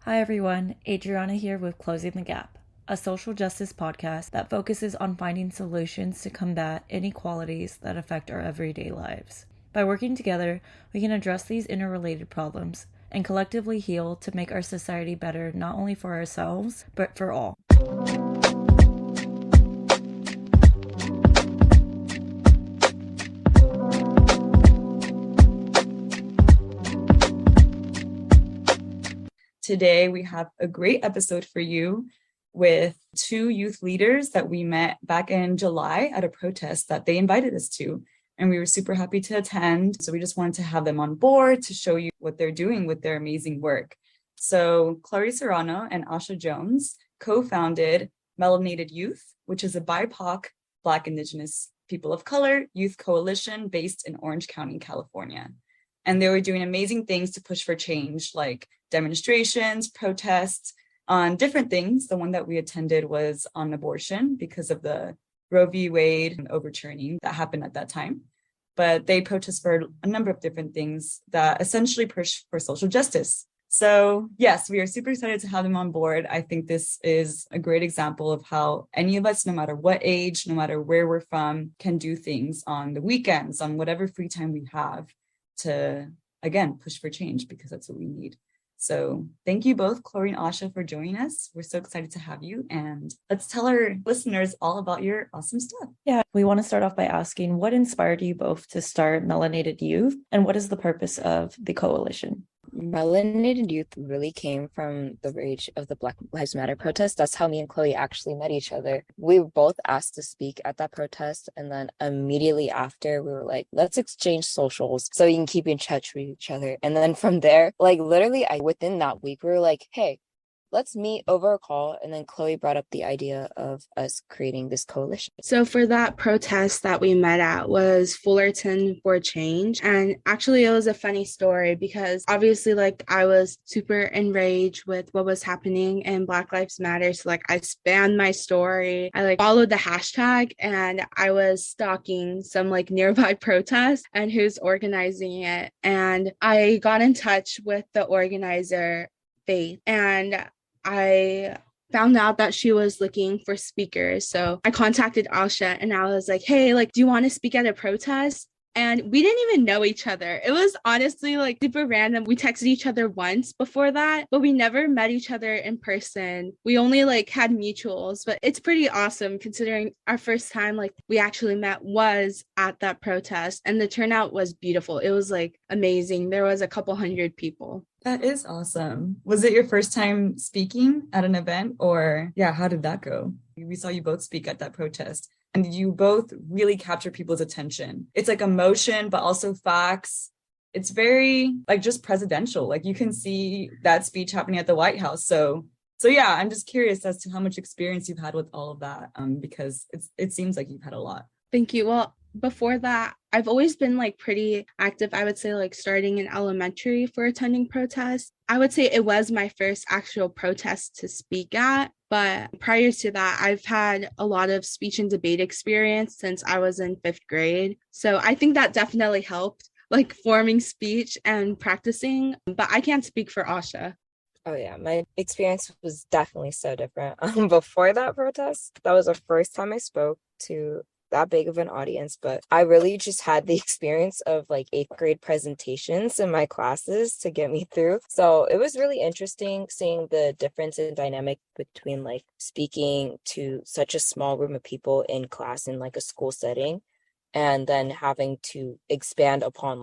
Hi everyone, Adriana here with Closing the Gap, a social justice podcast that focuses on finding solutions to combat inequalities that affect our everyday lives. By working together, we can address these interrelated problems and collectively heal to make our society better not only for ourselves, but for all. Today, we have a great episode for you with two youth leaders that we met back in July at a protest that they invited us to. And we were super happy to attend. So we just wanted to have them on board to show you what they're doing with their amazing work. So Clarice Serrano and Asha Jones co-founded Melanated Youth, which is a BIPOC, Black, Indigenous, People of Color youth coalition based in Orange County, California. And they were doing amazing things to push for change, like demonstrations, protests on different things. The one that we attended was on abortion because of the Roe v. Wade overturning that happened at that time. But they protest for a number of different things that essentially push for social justice. So yes, we are super excited to have them on board. I think this is a great example of how any of us, no matter what age, no matter where we're from, can do things on the weekends, on whatever free time we have to, again, push for change, because that's what we need. So thank you both, Chloe and Asha, for joining us. We're so excited to have you. And let's tell our listeners all about your awesome stuff. Yeah, we want to start off by asking what inspired you both to start Melanated Youth and what is the purpose of the coalition? Melanated Youth really came from the rage of the Black Lives Matter protest. That's how me and Chloe actually met each other. We were both asked to speak at that protest, and then immediately after, we were like, let's exchange socials so we can keep in touch with each other. And then from there, literally, within that week, we were like, hey, let's meet over a call. And then Chloe brought up the idea of us creating this coalition. So for that protest that we met at was Fullerton for Change. And actually it was a funny story because obviously I was super enraged with what was happening in Black Lives Matter. So I spammed my story. I followed the hashtag and I was stalking some nearby protest and who's organizing it. And I got in touch with the organizer, Faith, and I found out that she was looking for speakers. So I contacted Asha and I was like, hey, do you want to speak at a protest? And we didn't even know each other. It was honestly super random. We texted each other once before that, but we never met each other in person. We only had mutuals, but it's pretty awesome considering our first time we actually met was at that protest, and the turnout was beautiful. It was amazing. There was a couple hundred people. That is awesome. Was it your first time speaking at an event, or how did that go? We saw you both speak at that protest. And you both really capture people's attention. It's emotion, but also facts. It's very just presidential. You can see that speech happening at the White House. So yeah, I'm just curious as to how much experience you've had with all of that, because it seems like you've had a lot. Thank you. Well, before that, I've always been pretty active. I would say starting in elementary for attending protests. I would say it was my first actual protest to speak at. But prior to that, I've had a lot of speech and debate experience since I was in 5th grade. So I think that definitely helped, forming speech and practicing. But I can't speak for Asha. Oh yeah, my experience was definitely so different. Before that protest, that was the first time I spoke to that big of an audience, but I really just had the experience of 8th grade presentations in my classes to get me through. So it was really interesting seeing the difference in dynamic between speaking to such a small room of people in class in a school setting, and then having to expand upon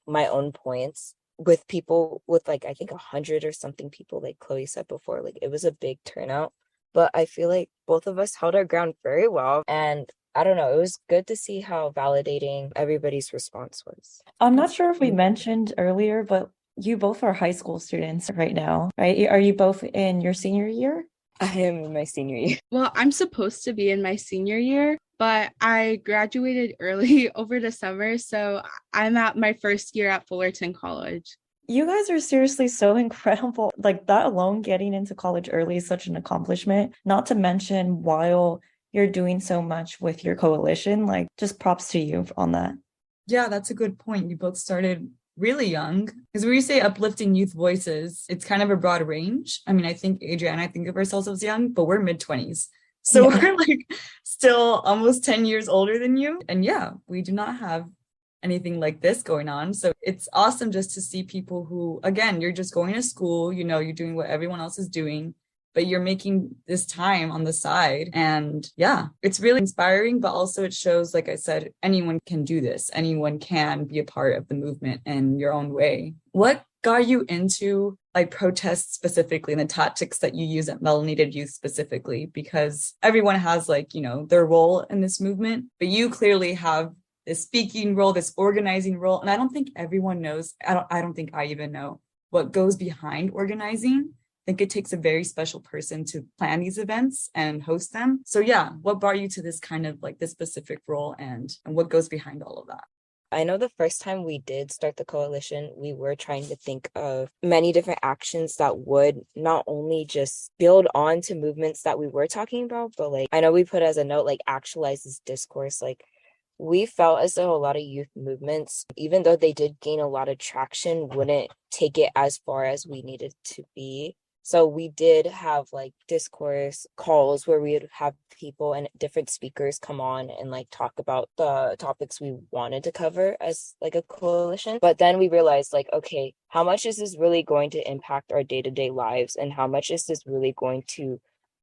my own points with people with I think 100 or something people, like Chloe said before. It was a big turnout, but I feel both of us held our ground very well. And I don't know, it was good to see how validating everybody's response was. I'm not sure if we mentioned earlier, but you both are high school students right now, right? Are you both in your senior year? I am in my senior year. Well, I'm supposed to be in my senior year, but I graduated early over the summer. So I'm at my first year at Fullerton College. You guys are seriously so incredible. That alone, getting into college early is such an accomplishment, not to mention while you're doing so much with your coalition. Just props to you on that. Yeah, that's a good point. You both started really young. Because when you say uplifting youth voices, it's kind of a broad range. I mean, I think Adriana, I think of ourselves as young, but we're mid-20s. So Yeah. we're like still almost 10 years older than you. And yeah, we do not have anything like this going on. So it's awesome just to see people who, again, you're just going to school, you know, you're doing what everyone else is doing, but you're making this time on the side. And yeah, it's really inspiring, but also it shows, like I said, anyone can do this. Anyone can be a part of the movement in your own way. What got you into like protests specifically and the tactics that you use at Melanated Youth specifically? Because everyone has like, you know, their role in this movement, but you clearly have this speaking role, this organizing role. And I don't think everyone knows, I don't think I even know what goes behind organizing. I think it takes a very special person to plan these events and host them. So yeah, what brought you to this kind of like this specific role and what goes behind all of that? I know the first time we did start the coalition, we were trying to think of many different actions that would not only just build on to movements that we were talking about, but like, I know we put as a note, like actualize this discourse. Like we felt as though a lot of youth movements, even though they did gain a lot of traction, wouldn't take it as far as we needed to be. So we did have like discourse calls where we would have people and different speakers come on and like talk about the topics we wanted to cover as like a coalition. But then we realized like, okay, how much is this really going to impact our day-to-day lives? And how much is this really going to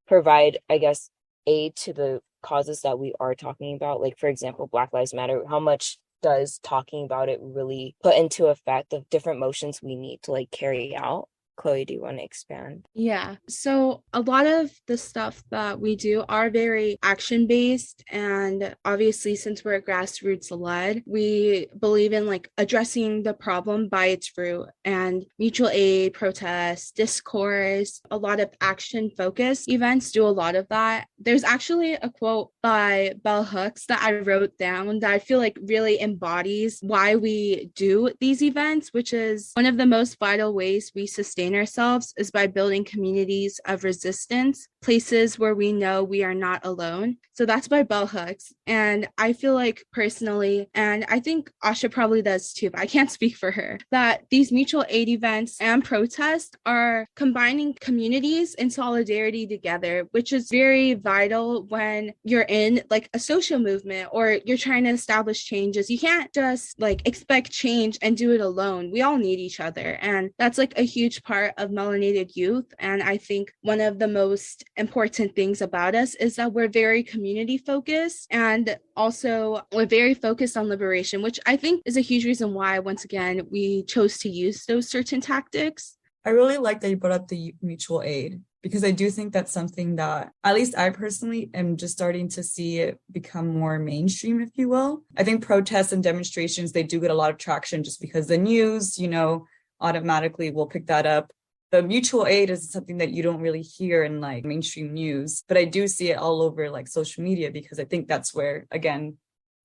provide, I guess, aid to the causes that we are talking about? Like, for example, Black Lives Matter, how much does talking about it really put into effect the different motions we need to like carry out? Chloe, do you want to expand? Yeah. So a lot of the stuff that we do are very action based. And obviously, since we're grassroots led, we believe in like addressing the problem by its root, and mutual aid, protests, discourse, a lot of action focused events do a lot of that. There's actually a quote by Bell Hooks that I wrote down that I feel like really embodies why we do these events, which is one of the most vital ways we sustain ourselves is by building communities of resistance, places where we know we are not alone. So that's by Bell Hooks. And I feel like personally, and I think Asha probably does too, but I can't speak for her, that these mutual aid events and protests are combining communities and solidarity together, which is very vital when you're in like a social movement or you're trying to establish changes. You can't just like expect change and do it alone. We all need each other. And that's like a huge part of Melanated Youth. And I think one of the most important things about us is that we're very community focused, and also we're very focused on liberation, which I think is a huge reason why, once again, we chose to use those certain tactics. I really like that you brought up the mutual aid, because I do think that's something that, at least I personally am just starting to see it become more mainstream, if you will. I think protests and demonstrations, they do get a lot of traction just because the news, you know, automatically will pick that up. The mutual aid is something that you don't really hear in like mainstream news, but I do see it all over like social media, because I think that's where, again,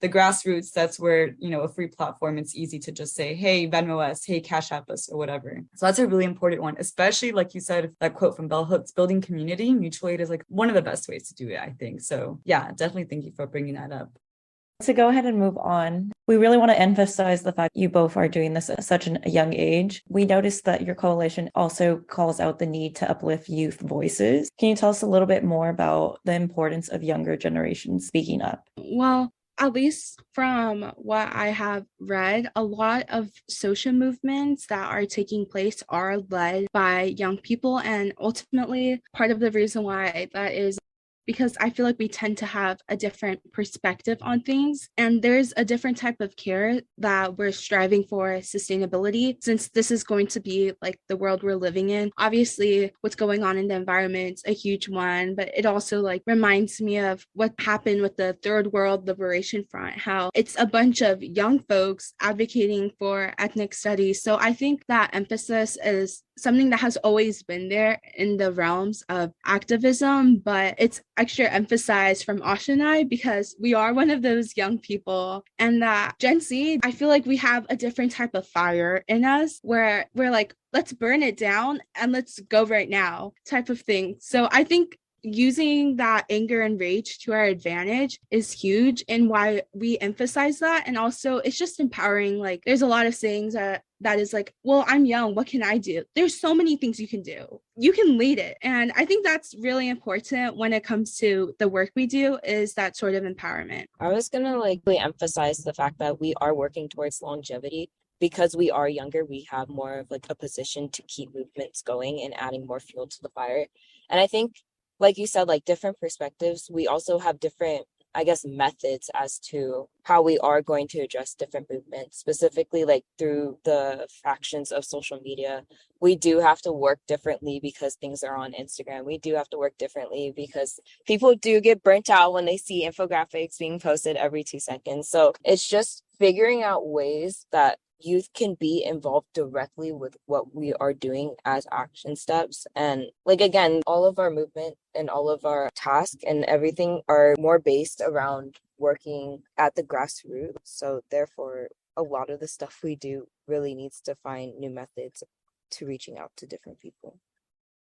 the grassroots, that's where, you know, a free platform, it's easy to just say, hey, Venmo us, hey, Cash App us, or whatever. So that's a really important one, especially like you said, that quote from Bell Hooks, building community. Mutual aid is like one of the best ways to do it, I think. So yeah, definitely thank you for bringing that up. To go ahead and move on, we really want to emphasize the fact you both are doing this at such a young age. We noticed that your coalition also calls out the need to uplift youth voices. Can you tell us a little bit more about the importance of younger generations speaking up? Well, at least from what I have read, a lot of social movements that are taking place are led by young people. And ultimately, part of the reason why that is because I feel like we tend to have a different perspective on things. And there's a different type of care that we're striving for sustainability, since this is going to be like the world we're living in. Obviously, what's going on in the environment's a huge one, but it also like reminds me of what happened with the Third World Liberation Front, how it's a bunch of young folks advocating for ethnic studies. So I think that emphasis is something that has always been there in the realms of activism, but it's extra emphasized from Asha and I because we are one of those young people, and that Gen Z, I feel like we have a different type of fire in us where we're like, let's burn it down and let's go right now type of thing. So I think using that anger and rage to our advantage is huge, and why we emphasize that. And also it's just empowering. Like there's a lot of sayings that that is like, well, I'm young, what can I do? There's so many things you can do. You can lead it. And I think that's really important when it comes to the work we do, is that sort of empowerment. I was gonna like really emphasize the fact that we are working towards longevity. Because we are younger, we have more of like a position to keep movements going and adding more fuel to the fire. And I think, like you said, like different perspectives, we also have different, I guess, methods as to how we are going to address different movements, specifically like through the factions of social media. We do have to work differently because things are on Instagram. We do have to work differently because people do get burnt out when they see infographics being posted every 2 seconds. So it's just figuring out ways that youth can be involved directly with what we are doing as action steps. And like, again, all of our movement and all of our tasks and everything are more based around working at the grassroots. So therefore, a lot of the stuff we do really needs to find new methods to reaching out to different people.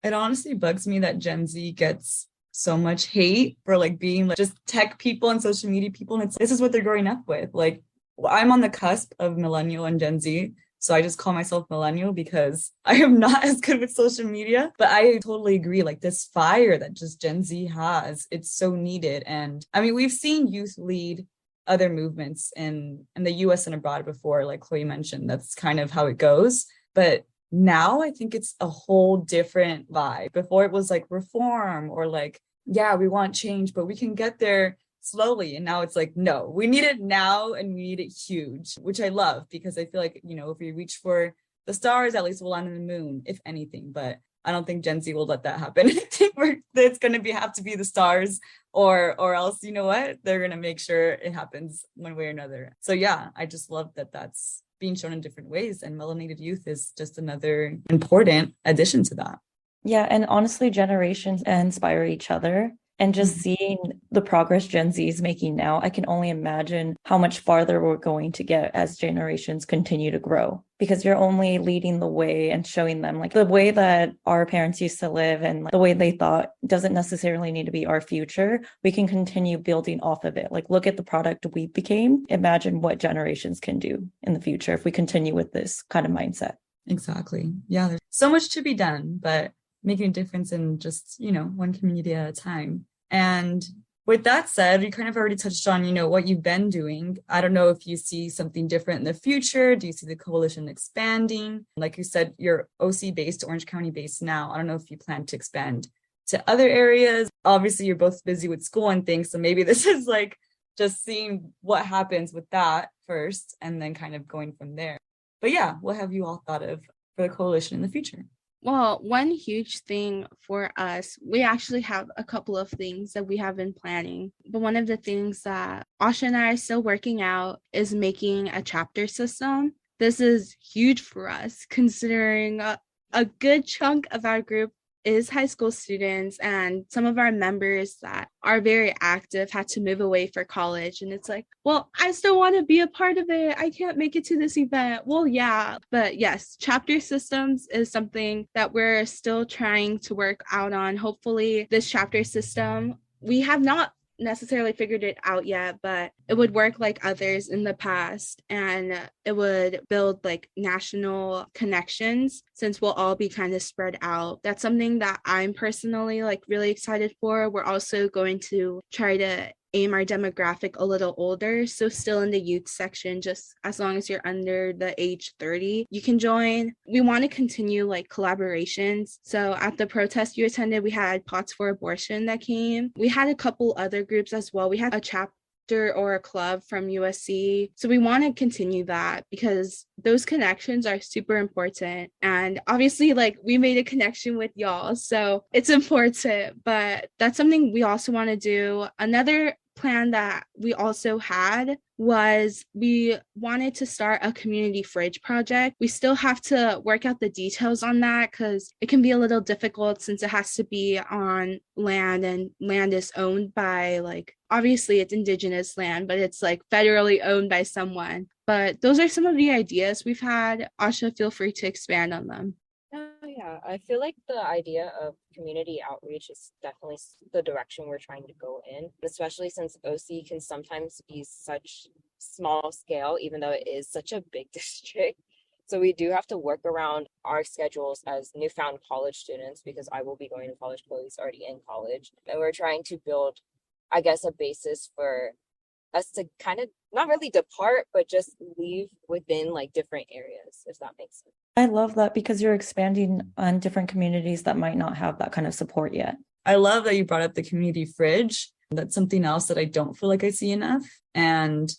It honestly bugs me that Gen Z gets so much hate for like being like just tech people and social media people. And this is what they're growing up with. Like, I'm on the cusp of millennial and Gen Z. So I just call myself millennial because I am not as good with social media. But I totally agree. Like this fire that just Gen Z has, it's so needed. And I mean, we've seen youth lead other movements in the US and abroad before, like Chloe mentioned. That's kind of how it goes. But now I think it's a whole different vibe. Before it was like reform or like, yeah, we want change, but we can get there slowly. And now it's like, no, we need it now and we need it huge, which I love because I feel like, you know, if we reach for the stars, at least we'll land on the moon, if anything. But I don't think Gen Z will let that happen. I think it's going to have to be the stars or else, you know what, they're going to make sure it happens one way or another. So yeah, I just love that that's being shown in different ways. And melanated youth is just another important addition to that. Yeah, and honestly, generations inspire each other. And just seeing the progress Gen Z is making now, I can only imagine how much farther we're going to get as generations continue to grow. Because you're only leading the way and showing them like the way that our parents used to live and like, the way they thought doesn't necessarily need to be our future. We can continue building off of it. Like, look at the product we became. Imagine what generations can do in the future if we continue with this kind of mindset. Exactly. Yeah, there's so much to be done, but making a difference in just, you know, one community at a time. And with that said, you kind of already touched on, you know, what you've been doing. I don't know if you see something different in the future. Do you see the coalition expanding? Like you said, you're OC based, Orange County based now. I don't know if you plan to expand to other areas. Obviously, you're both busy with school and things. So maybe this is like just seeing what happens with that first and then kind of going from there. But yeah, what have you all thought of for the coalition in the future? Well, one huge thing for us, we actually have a couple of things that we have been planning. But one of the things that Asha and I are still working out is making a chapter system. This is huge for us, considering a good chunk of our group is high school students, and some of our members that are very active had to move away for college. And it's like, well, I still want to be a part of it. I can't make it to this event. Well, yeah. But yes, chapter systems is something that we're still trying to work out on. Hopefully, this chapter system, we have not necessarily figured it out yet, but it would work like others in the past, and it would build like national connections since we'll all be kind of spread out. That's something that I'm personally like really excited for. We're also going to try to aim our demographic a little older, so still in the youth section. Just as long as you're under the age 30, you can join. We want to continue like collaborations. So at the protest you attended, we had Pots for Abortion that came. We had a couple other groups as well. We had a chapter or a club from USC. So we want to continue that because those connections are super important. And obviously, like, we made a connection with y'all, so it's important, but that's something we also want to do. Another plan that we also had was we wanted to start a community fridge project. We still have to work out the details on that because it can be a little difficult since it has to be on land, and land is owned by, like, obviously it's indigenous land, but it's like federally owned by someone. But those are some of the ideas we've had. Asha, feel free to expand on them. Yeah, I feel like the idea of community outreach is definitely the direction we're trying to go in, especially since OC can sometimes be such small scale, even though it is such a big district. So we do have to work around our schedules as newfound college students because I will be going to college. Chloe's already in college. And we're trying to build, I guess, a basis for us to kind of not really depart, but just leave within like different areas, if that makes sense. I love that because you're expanding on different communities that might not have that kind of support yet. I love that you brought up the community fridge. That's something else that I don't feel like I see enough. And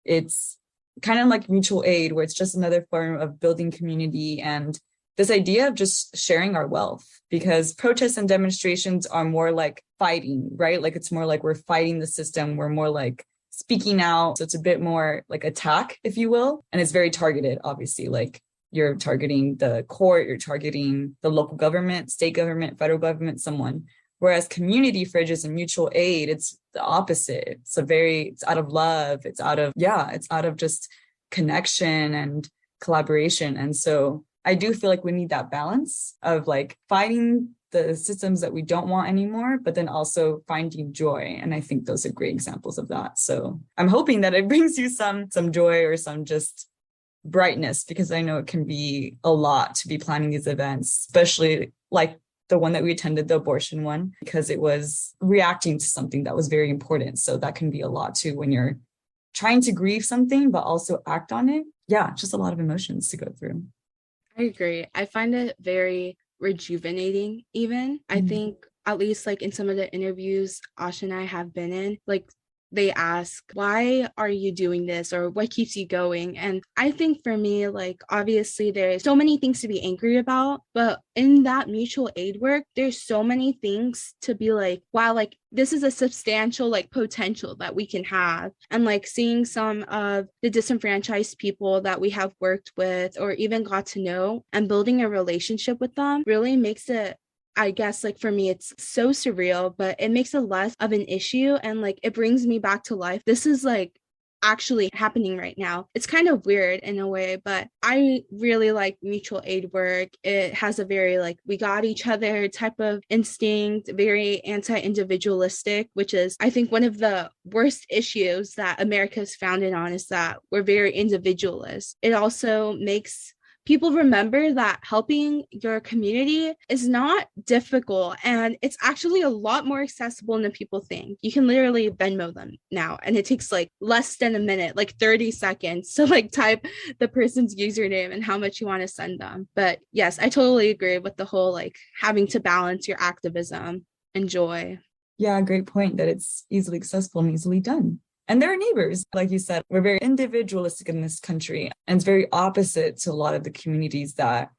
it's kind of like mutual aid, where it's just another form of building community and this idea of just sharing our wealth, because protests and demonstrations are more like fighting, right? Like it's more like we're fighting the system. We're more like speaking out. So it's a bit more like attack, if you will. And it's very targeted, obviously. Like you're targeting the court, you're targeting the local government, state government, federal government, someone. Whereas community fridges and mutual aid, it's the opposite. It's out of love. It's out of just connection and collaboration. And so I do feel like we need that balance of like fighting the systems that we don't want anymore, but then also finding joy. And I think those are great examples of that. So I'm hoping that it brings you some joy or some just brightness, because I know it can be a lot to be planning these events, especially like the one that we attended, the abortion one, because it was reacting to something that was very important. So that can be a lot too when you're trying to grieve something, but also act on it. Yeah, just a lot of emotions to go through. I agree. I find it very rejuvenating, even. I think, at least like in some of the interviews Asha and I have been in, like they ask, why are you doing this, or what keeps you going? And I think for me, like obviously there's so many things to be angry about, but in that mutual aid work, there's so many things to be like, wow, like this is a substantial like potential that we can have. And like seeing some of the disenfranchised people that we have worked with or even got to know and building a relationship with them really makes it, I guess, like for me, it's so surreal, but it makes it less of an issue. And like, it brings me back to life. This is like actually happening right now. It's kind of weird in a way, but I really like mutual aid work. It has a very like, we got each other type of instinct, very anti-individualistic, which is, I think, one of the worst issues that America is founded on, is that we're very individualist. It also makes people remember that helping your community is not difficult, and it's actually a lot more accessible than people think. You can literally Venmo them now, and it takes like less than a minute, like 30 seconds to like type the person's username and how much you want to send them. But yes, I totally agree with the whole like having to balance your activism and joy. Yeah, great point that it's easily accessible and easily done. And they're neighbors. Like you said, we're very individualistic in this country. And it's very opposite to a lot of the communities that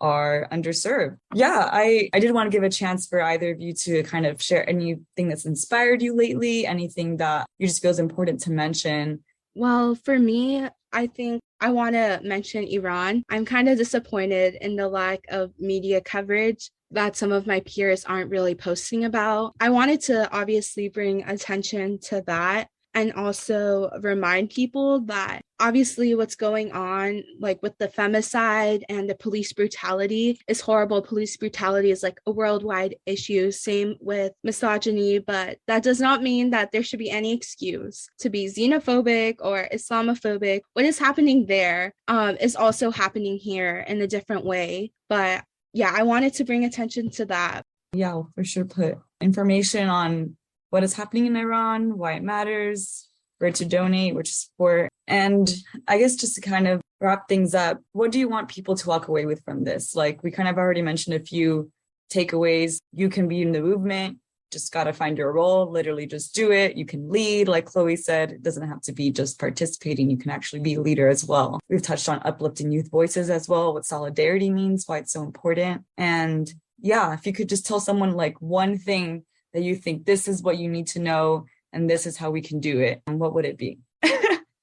are underserved. Yeah, I did want to give a chance for either of you to kind of share anything that's inspired you lately, anything that you just feel is important to mention. Well, for me, I think I want to mention Iran. I'm kind of disappointed in the lack of media coverage that some of my peers aren't really posting about. I wanted to obviously bring attention to that, and also remind people that obviously what's going on, like with the femicide and the police brutality, is horrible. Police brutality is like a worldwide issue. Same with misogyny, but that does not mean that there should be any excuse to be xenophobic or Islamophobic. What is happening there is also happening here in a different way. But yeah, I wanted to bring attention to that. Yeah, we'll for sure put information on what is happening in Iran, why it matters, where to donate, which support. And I guess just to kind of wrap things up, what do you want people to walk away with from this? Like we kind of already mentioned a few takeaways. You can be in the movement, just got to find your role, literally just do it. You can lead, like Chloe said, it doesn't have to be just participating. You can actually be a leader as well. We've touched on uplifting youth voices as well, what solidarity means, why it's so important. And yeah, if you could just tell someone like one thing that you think this is what you need to know and this is how we can do it, and what would it be?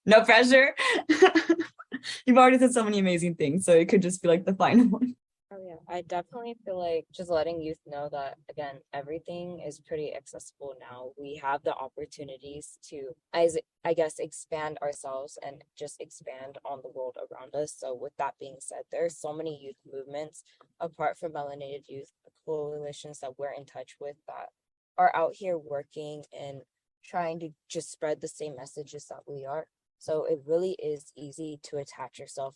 No pressure. You've already said so many amazing things, so it could just be like the final one. Oh yeah, I definitely feel like just letting youth know that, again, everything is pretty accessible now. We have the opportunities to, I guess, expand ourselves and just expand on the world around us. So with that being said, there are so many youth movements apart from Melanated Youth coalitions that we're in touch with that are out here working and trying to just spread the same messages that we are. So it really is easy to attach yourself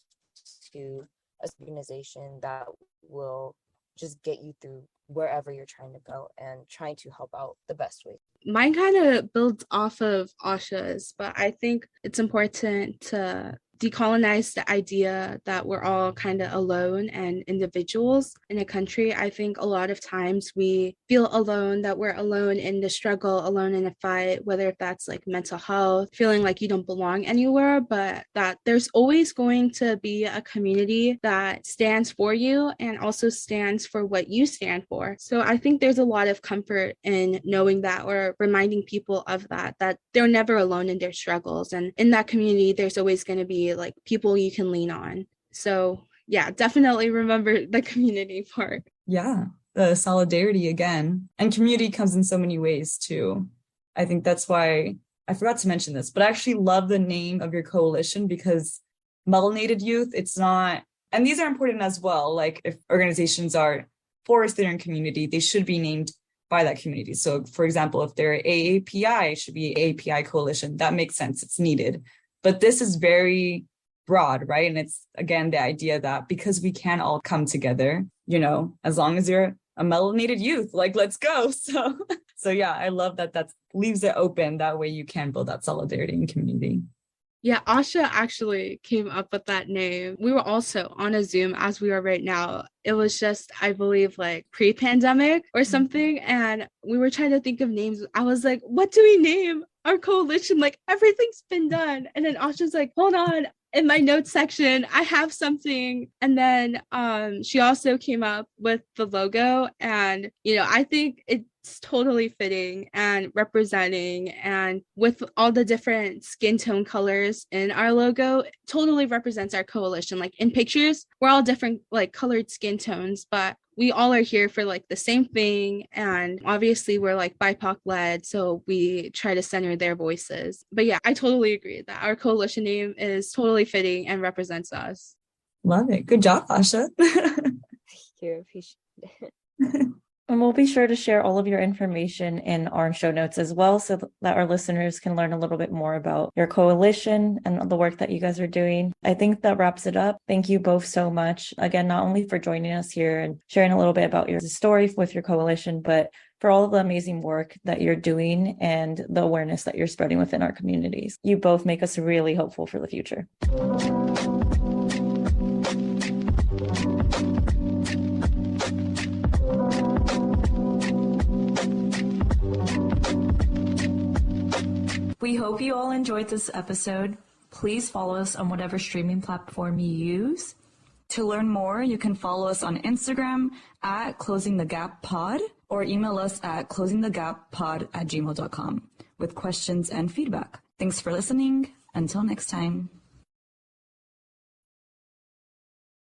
to a organization that will just get you through wherever you're trying to go and trying to help out the best way. Mine kind of builds off of Asha's, but I think it's important to decolonize the idea that we're all kind of alone and individuals in a country. I think a lot of times we feel alone, that we're alone in the struggle, alone in a fight, whether that's like mental health, feeling like you don't belong anywhere, but that there's always going to be a community that stands for you and also stands for what you stand for. So I think there's a lot of comfort in knowing that, or reminding people of that they're never alone in their struggles. And in that community, there's always going to be like people you can lean on. So yeah, definitely remember the community part. Yeah, the solidarity again. And community comes in so many ways too. I think that's why I forgot to mention this, but I actually love the name of your coalition, because melanated youth, it's not, and these are important as well. Like if organizations are for student community, they should be named by that community. So for example, if they're AAPI, it should be AAPI coalition. That makes sense. It's needed. But this is very broad, right? And it's, again, the idea that because we can all come together, you know, as long as you're a melanated youth, like, let's go. So yeah, I love that leaves it open. That way you can build that solidarity and community. Yeah, Asha actually came up with that name. We were also on a Zoom as we are right now. It was just, I believe, like pre-pandemic or something. And we were trying to think of names. I was like, what do we name our coalition? Like everything's been done. And then Asha's like, hold on. In my notes section, I have something. And then she also came up with the logo. And, you know, I think it's totally fitting and representing, and with all the different skin tone colors in our logo, it totally represents our coalition. Like in pictures, we're all different like colored skin tones, but we all are here for like the same thing. And obviously we're like BIPOC led, so we try to center their voices. But yeah, I totally agree that our coalition name is totally fitting and represents us. Love it. Good job, Asha. Thank you. Appreciate it. And we'll be sure to share all of your information in our show notes as well, so that our listeners can learn a little bit more about your coalition and the work that you guys are doing. I think that wraps it up. Thank you both so much. Again, not only for joining us here and sharing a little bit about your story with your coalition, but for all of the amazing work that you're doing and the awareness that you're spreading within our communities. You both make us really hopeful for the future. We hope you all enjoyed this episode. Please follow us on whatever streaming platform you use. To learn more, you can follow us on Instagram at closingthegappod, or email us at closingthegappod@gmail.com with questions and feedback. Thanks for listening. Until next time.